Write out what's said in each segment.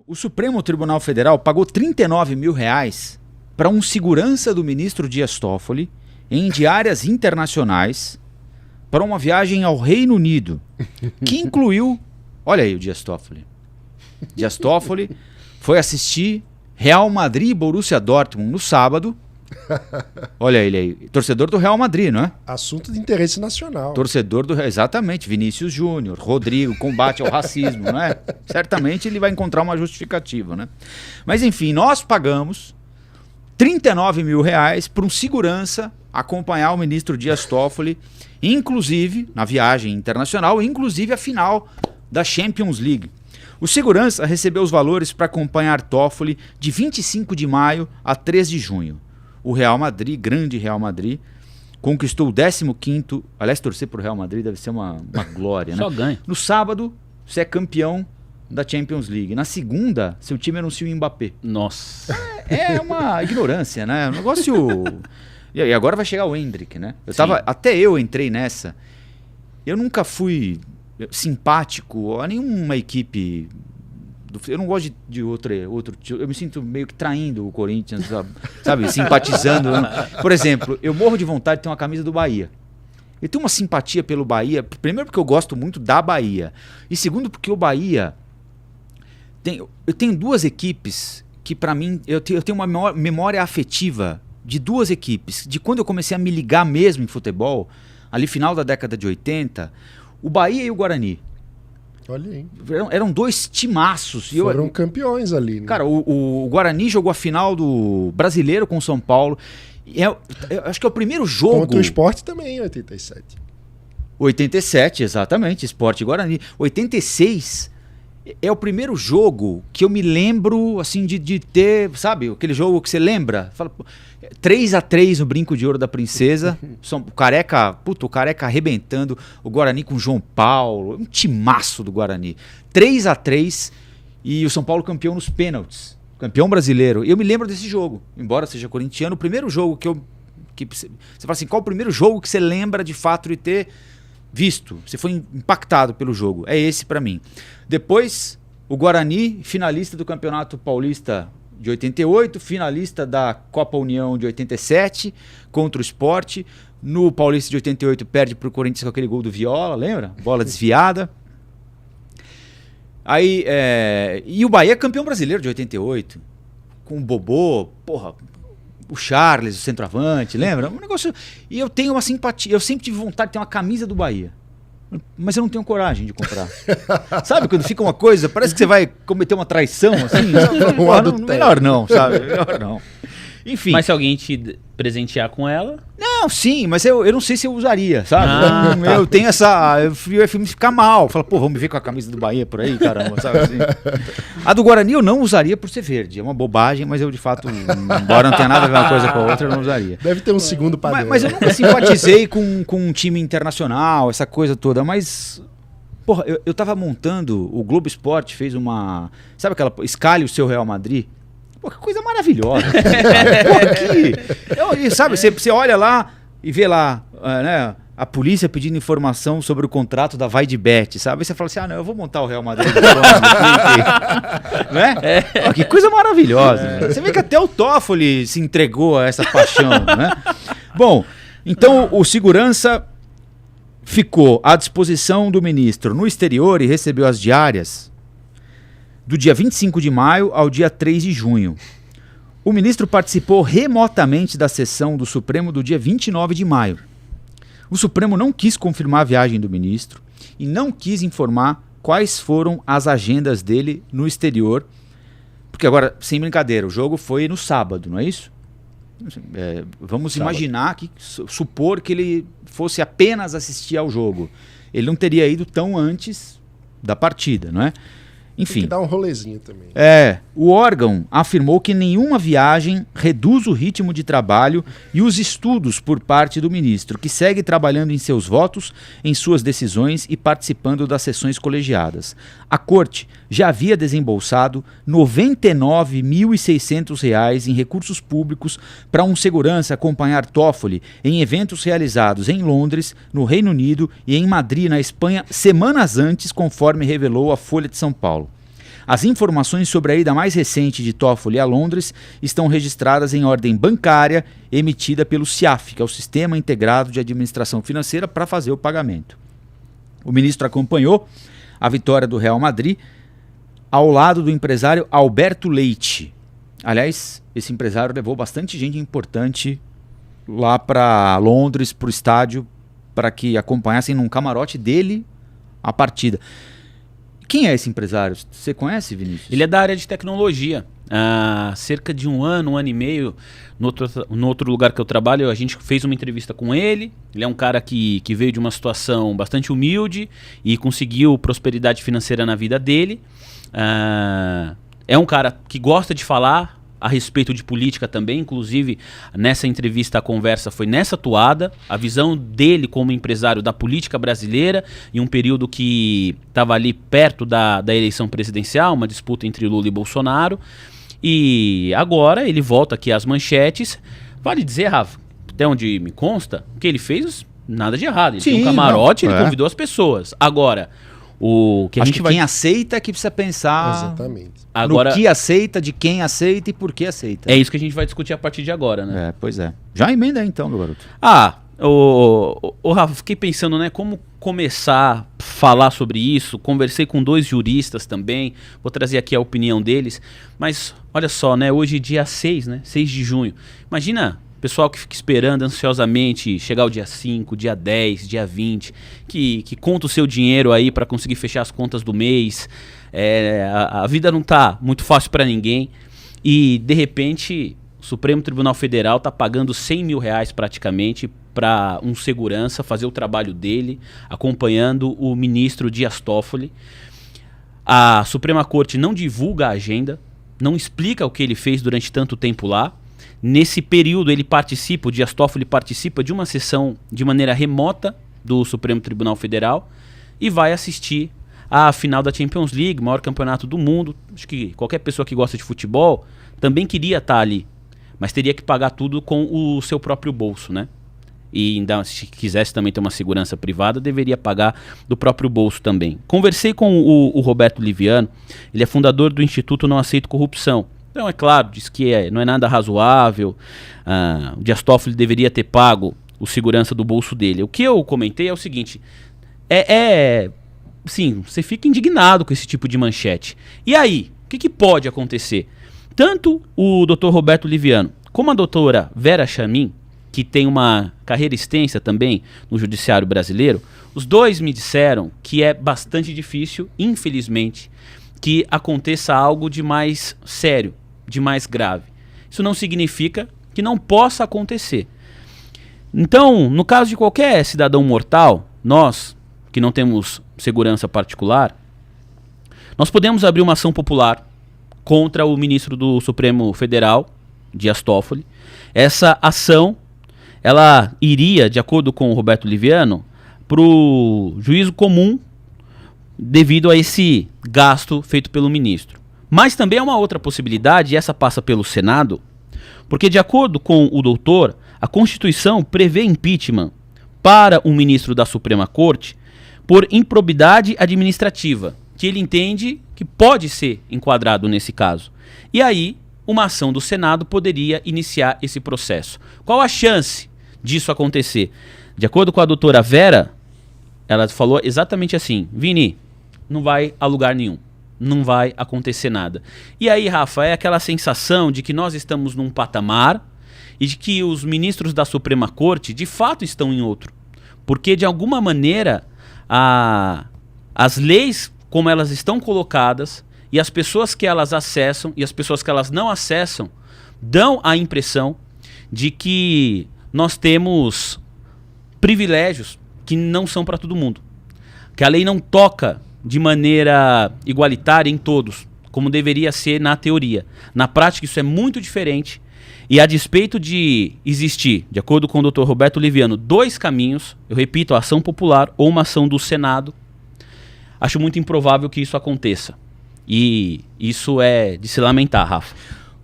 O Supremo Tribunal Federal pagou R$39 mil para um segurança do ministro Dias Toffoli em diárias internacionais para uma viagem ao Reino Unido, que incluiu... Olha aí o Dias Toffoli. Dias Toffoli foi assistir Real Madrid e Borussia Dortmund no sábado. Olha ele aí, torcedor do Real Madrid, não é? Assunto de interesse nacional. Torcedor do... Exatamente, Vinícius Júnior, Rodrigo, combate ao racismo, não é? Certamente ele vai encontrar uma justificativa, né? Mas enfim, nós pagamos R$39 mil para um segurança acompanhar o ministro Dias Toffoli, inclusive na viagem internacional, inclusive a final da Champions League. O segurança recebeu os valores para acompanhar Toffoli de 25 de maio a 3 de junho. O Real Madrid, grande Real Madrid, conquistou o 15º... Aliás, torcer para o Real Madrid deve ser uma glória, né? Só ganha. No sábado, você é campeão da Champions League. Na segunda, seu time anuncia o Mbappé. Nossa. É uma ignorância, né? Um negócio... E agora vai chegar o Endrick, né? Até eu entrei nessa. Eu nunca fui simpático a nenhuma equipe... Eu não gosto de outro. Eu me sinto meio que traindo o Corinthians, sabe? Simpatizando. Por exemplo, eu morro de vontade de ter uma camisa do Bahia. Eu tenho uma simpatia pelo Bahia, primeiro porque eu gosto muito da Bahia. E segundo porque o Bahia... Eu tenho duas equipes que pra mim... Eu tenho uma memória afetiva de duas equipes. De quando eu comecei a me ligar mesmo em futebol, ali final da década de 80, o Bahia e o Guarani. Olha aí. Eram dois timaços. Foram campeões ali, né? Cara, o Guarani jogou a final do Brasileiro com o São Paulo. Eu acho que é o primeiro jogo... Contra o Sport também em 87. 87, exatamente. Sport e Guarani. 86 é o primeiro jogo que eu me lembro, assim, de ter... Sabe, aquele jogo que você lembra? Fala, 3-3 no Brinco de Ouro da Princesa. O Careca arrebentando. O Guarani com o João Paulo. Um timaço do Guarani. 3-3 e o São Paulo campeão nos pênaltis. Campeão brasileiro. E eu me lembro desse jogo. Embora seja corintiano, o primeiro jogo que você fala assim, qual o primeiro jogo que você lembra de fato de ter visto? Você foi impactado pelo jogo. É esse pra mim. Depois, o Guarani, finalista do Campeonato Paulista de 88, finalista da Copa União de 87, contra o Sport. No Paulista de 88 perde pro Corinthians com aquele gol do Viola, lembra? Bola desviada. Aí, e o Bahia é campeão brasileiro de 88, com o Bobô, porra, o Charles, o centroavante, lembra? Um negócio... E eu tenho uma simpatia, eu sempre tive vontade de ter uma camisa do Bahia. Mas eu não tenho coragem de comprar. Sabe quando fica uma coisa, parece que você vai cometer uma traição, assim? Melhor não, sabe? Melhor não. Enfim. Mas se alguém te presentear com ela... Não, sim, mas eu não sei se eu usaria, sabe? Eu tenho essa... Eu ia ficar mal. Fala, pô, vamos me ver com a camisa do Bahia por aí, caramba, sabe assim? A do Guarani eu não usaria por ser verde. É uma bobagem, mas eu de fato, embora não tenha nada a ver uma coisa com a outra, eu não usaria. Deve ter um segundo padrão. Mas eu nunca simpatizei com um time internacional, essa coisa toda, mas... Porra, eu tava montando, o Globo Esporte fez uma... Sabe aquela... Escalhe o seu Real Madrid? Pô, que coisa maravilhosa. Sabe, você olha lá e vê lá, né, a polícia pedindo informação sobre o contrato da Vai de Bet, sabe? Aí você fala assim, não, eu vou montar o Real Madrid. Né? Pô, que coisa maravilhosa. Né? Você vê que até o Toffoli se entregou a essa paixão, né? Bom, então o segurança ficou à disposição do ministro no exterior e recebeu as diárias do dia 25 de maio ao dia 3 de junho. O ministro participou remotamente da sessão do Supremo do dia 29 de maio. O Supremo não quis confirmar a viagem do ministro e não quis informar quais foram as agendas dele no exterior, porque agora, sem brincadeira, o jogo foi no sábado, não é isso? Vamos sábado. Imaginar, supor que ele fosse apenas assistir ao jogo. Ele não teria ido tão antes da partida, não é? Enfim. Tem que dar um rolezinho também. O órgão afirmou que nenhuma viagem reduz o ritmo de trabalho e os estudos por parte do ministro, que segue trabalhando em seus votos, em suas decisões e participando das sessões colegiadas. A corte já havia desembolsado R$ 99.600 em recursos públicos para um segurança acompanhar Toffoli em eventos realizados em Londres, no Reino Unido e em Madrid, na Espanha, semanas antes, conforme revelou a Folha de São Paulo. As informações sobre a ida mais recente de Toffoli a Londres estão registradas em ordem bancária emitida pelo SIAF, que é o Sistema Integrado de Administração Financeira, para fazer o pagamento. O ministro acompanhou a vitória do Real Madrid ao lado do empresário Alberto Leite. Aliás, esse empresário levou bastante gente importante lá para Londres, para o estádio, para que acompanhassem num camarote dele a partida. Quem é esse empresário? Você conhece, Vinícius? Ele é da área de tecnologia. Há cerca de um ano e meio, no outro lugar que eu trabalho, a gente fez uma entrevista com ele. Ele é um cara que veio de uma situação bastante humilde e conseguiu prosperidade financeira na vida dele. É um cara que gosta de falar a respeito de política também, inclusive nessa entrevista a conversa foi nessa toada, a visão dele como empresário da política brasileira em um período que estava ali perto da eleição presidencial, uma disputa entre Lula e Bolsonaro, e agora ele volta aqui às manchetes. Vale dizer, Rafa, até onde me consta, o que ele fez, nada de errado, ele tem um camarote, ele convidou as pessoas. Agora, o que a Acho gente que vai... quem aceita é que precisa pensar Exatamente. Agora, no que aceita, de quem aceita e por que aceita. é isso que a gente vai discutir a partir de agora, né? Pois é. Já emenda aí então, meu garoto. O Rafa, fiquei pensando, né, como começar a falar sobre isso. Conversei com 2 juristas também, vou trazer aqui a opinião deles. Mas olha só, né, hoje dia 6, né, 6 de junho. Imagina o pessoal que fica esperando ansiosamente chegar o dia 5, dia 10, dia 20, que conta o seu dinheiro aí para conseguir fechar as contas do mês. A vida não tá muito fácil para ninguém. E, de repente, o Supremo Tribunal Federal tá pagando R$100 mil praticamente para um segurança fazer o trabalho dele, acompanhando o ministro Dias Toffoli. A Suprema Corte não divulga a agenda, não explica o que ele fez durante tanto tempo lá. Nesse período o Dias Toffoli participa de uma sessão de maneira remota do Supremo Tribunal Federal e vai assistir à final da Champions League, maior campeonato do mundo. Acho que qualquer pessoa que gosta de futebol também queria estar ali, mas teria que pagar tudo com o seu próprio bolso, né? E ainda, se quisesse também ter uma segurança privada, deveria pagar do próprio bolso também. Conversei com o Roberto Liviano, ele é fundador do Instituto Não Aceito Corrupção. Então, é claro, diz que não é nada razoável, o Dias Toffoli deveria ter pago o segurança do bolso dele. O que eu comentei é o seguinte, sim, você fica indignado com esse tipo de manchete. E aí, o que pode acontecer? Tanto o Dr. Roberto Liviano como a doutora Vera Chamin, que tem uma carreira extensa também no judiciário brasileiro, os dois me disseram que é bastante difícil, infelizmente, que aconteça algo de mais sério, de mais grave. Isso não significa que não possa acontecer. Então, no caso de qualquer cidadão mortal, nós, que não temos segurança particular, nós podemos abrir uma ação popular contra o ministro do Supremo Federal, Dias Toffoli. Essa ação, ela iria, de acordo com o Roberto Liviano, para o juízo comum devido a esse gasto feito pelo ministro. Mas também há uma outra possibilidade, e essa passa pelo Senado, porque de acordo com o doutor, a Constituição prevê impeachment para um ministro da Suprema Corte por improbidade administrativa, que ele entende que pode ser enquadrado nesse caso. E aí, uma ação do Senado poderia iniciar esse processo. Qual a chance disso acontecer? De acordo com a doutora Vera, ela falou exatamente assim: Vini, não vai a lugar nenhum, não vai acontecer nada. E aí, Rafa, é aquela sensação de que nós estamos num patamar e de que os ministros da Suprema Corte de fato estão em outro. Porque, de alguma maneira, as leis, como elas estão colocadas, e as pessoas que elas acessam e as pessoas que elas não acessam, dão a impressão de que nós temos privilégios que não são para todo mundo. Que a lei não toca de maneira igualitária em todos, como deveria ser na teoria. Na prática isso é muito diferente, e a despeito de existir, de acordo com o Dr. Roberto Liviano, 2 caminhos, eu repito, a ação popular ou uma ação do Senado, acho muito improvável que isso aconteça. E isso é de se lamentar, Rafa.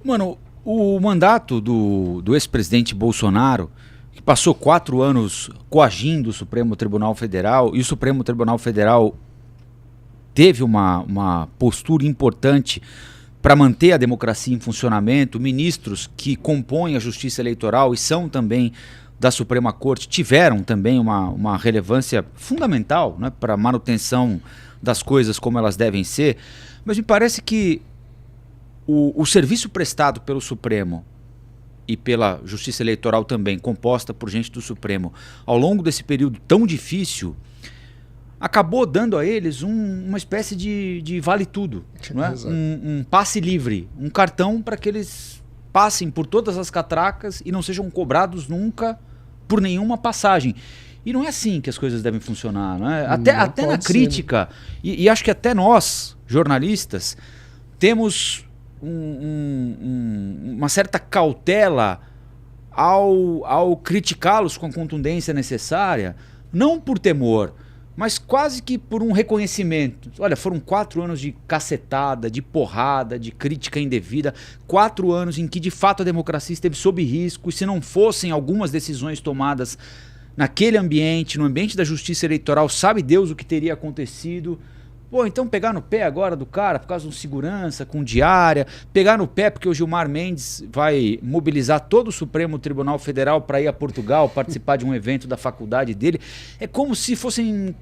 Mano, o mandato do ex-presidente Bolsonaro, que passou 4 anos coagindo o Supremo Tribunal Federal, e o Supremo Tribunal Federal teve uma postura importante para manter a democracia em funcionamento. Ministros que compõem a Justiça Eleitoral e são também da Suprema Corte tiveram também uma relevância fundamental, né, para a manutenção das coisas como elas devem ser. Mas me parece que o serviço prestado pelo Supremo e pela Justiça Eleitoral também, composta por gente do Supremo, ao longo desse período tão difícil, acabou dando a eles uma espécie de vale-tudo, não é? Um passe livre, um cartão para que eles passem por todas as catracas e não sejam cobrados nunca por nenhuma passagem. E não é assim que as coisas devem funcionar, não é? Até na crítica, e acho que até nós, jornalistas, temos uma certa cautela ao criticá-los com a contundência necessária, não por temor, mas quase que por um reconhecimento. Olha, foram 4 anos de cacetada, de porrada, de crítica indevida, 4 anos em que de fato a democracia esteve sob risco, e se não fossem algumas decisões tomadas naquele ambiente, no ambiente da justiça eleitoral, sabe Deus o que teria acontecido. Pô, então pegar no pé agora do cara por causa de um segurança, com diária, pegar no pé porque o Gilmar Mendes vai mobilizar todo o Supremo Tribunal Federal para ir a Portugal participar de um evento da faculdade dele, é como se fossem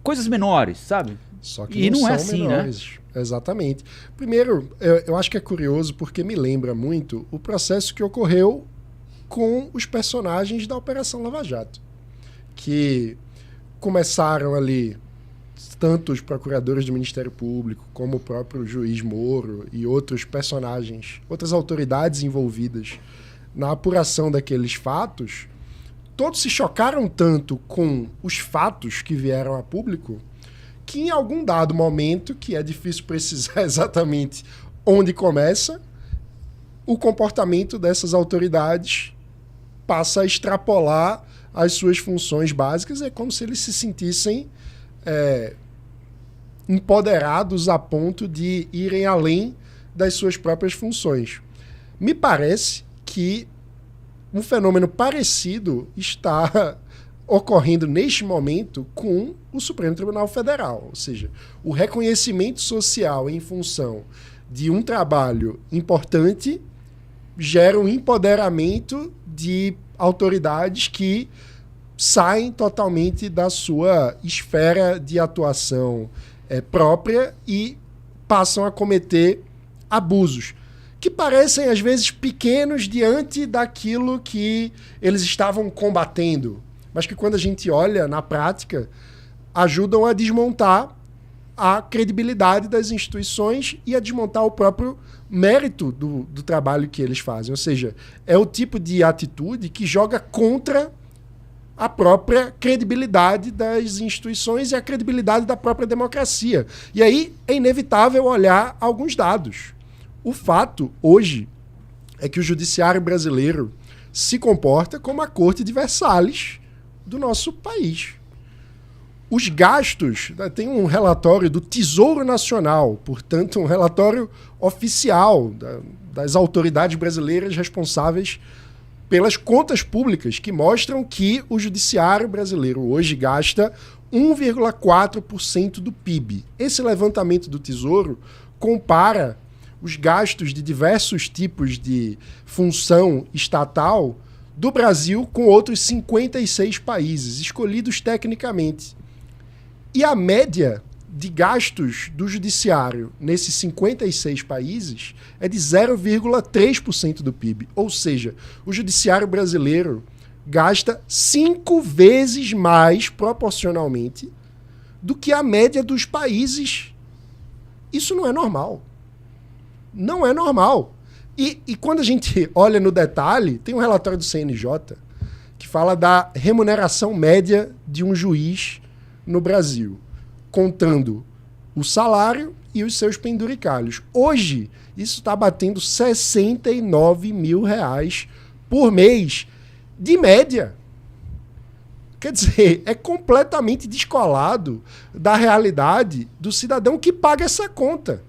coisas menores, sabe? Só que e não são é assim, menores. Né? Exatamente. Primeiro, eu acho que é curioso porque me lembra muito o processo que ocorreu com os personagens da Operação Lava Jato, que começaram ali, tanto os procuradores do Ministério Público, como o próprio juiz Moro e outros personagens, outras autoridades envolvidas na apuração daqueles fatos, todos se chocaram tanto com os fatos que vieram a público que em algum dado momento, que é difícil precisar exatamente onde começa, o comportamento dessas autoridades passa a extrapolar as suas funções básicas. É como se eles se sentissem empoderados a ponto de irem além das suas próprias funções. Me parece que um fenômeno parecido está ocorrendo neste momento com o Supremo Tribunal Federal, ou seja, o reconhecimento social em função de um trabalho importante gera um empoderamento de autoridades que saem totalmente da sua esfera de atuação própria e passam a cometer abusos que parecem às vezes pequenos diante daquilo que eles estavam combatendo, mas que quando a gente olha na prática ajudam a desmontar a credibilidade das instituições e a desmontar o próprio mérito do trabalho que eles fazem. Ou seja, é o tipo de atitude que joga contra a própria credibilidade das instituições e a credibilidade da própria democracia. E aí é inevitável olhar alguns dados. O fato, hoje, é que o judiciário brasileiro se comporta como a corte de Versalhes do nosso país. Os gastos, tem um relatório do Tesouro Nacional, portanto, um relatório oficial das autoridades brasileiras responsáveis pelas contas públicas, que mostram que o judiciário brasileiro hoje gasta 1,4% do PIB. Esse levantamento do Tesouro compara os gastos de diversos tipos de função estatal do Brasil com outros 56 países, escolhidos tecnicamente. E a média de gastos do judiciário nesses 56 países é de 0,3% do PIB. Ou seja, o judiciário brasileiro gasta 5 vezes mais proporcionalmente do que a média dos países. Isso não é normal. Não é normal. E quando a gente olha no detalhe, tem um relatório do CNJ que fala da remuneração média de um juiz no Brasil, contando o salário e os seus penduricalhos. Hoje, isso está batendo R$69 mil por mês, de média. Quer dizer, é completamente descolado da realidade do cidadão que paga essa conta.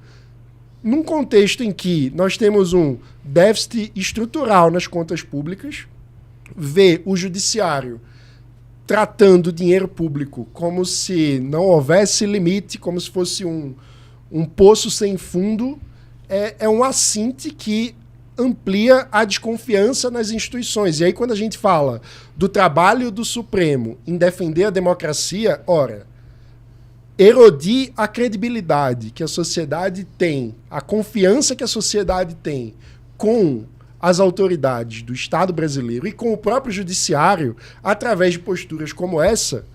Num contexto em que nós temos um déficit estrutural nas contas públicas, vê o judiciário tratando o dinheiro público como se não houvesse limite, como se fosse um poço sem fundo, é um assinte que amplia a desconfiança nas instituições. E aí, quando a gente fala do trabalho do Supremo em defender a democracia, ora, erodir a credibilidade que a sociedade tem, a confiança que a sociedade tem com as autoridades do Estado brasileiro e com o próprio judiciário, através de posturas como essa,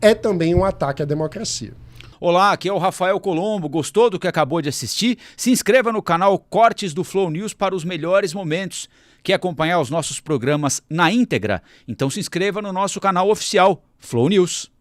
é também um ataque à democracia. Olá, aqui é o Rafael Colombo. Gostou do que acabou de assistir? Se inscreva no canal Cortes do Flow News para os melhores momentos. Quer acompanhar os nossos programas na íntegra? Então se inscreva no nosso canal oficial, Flow News.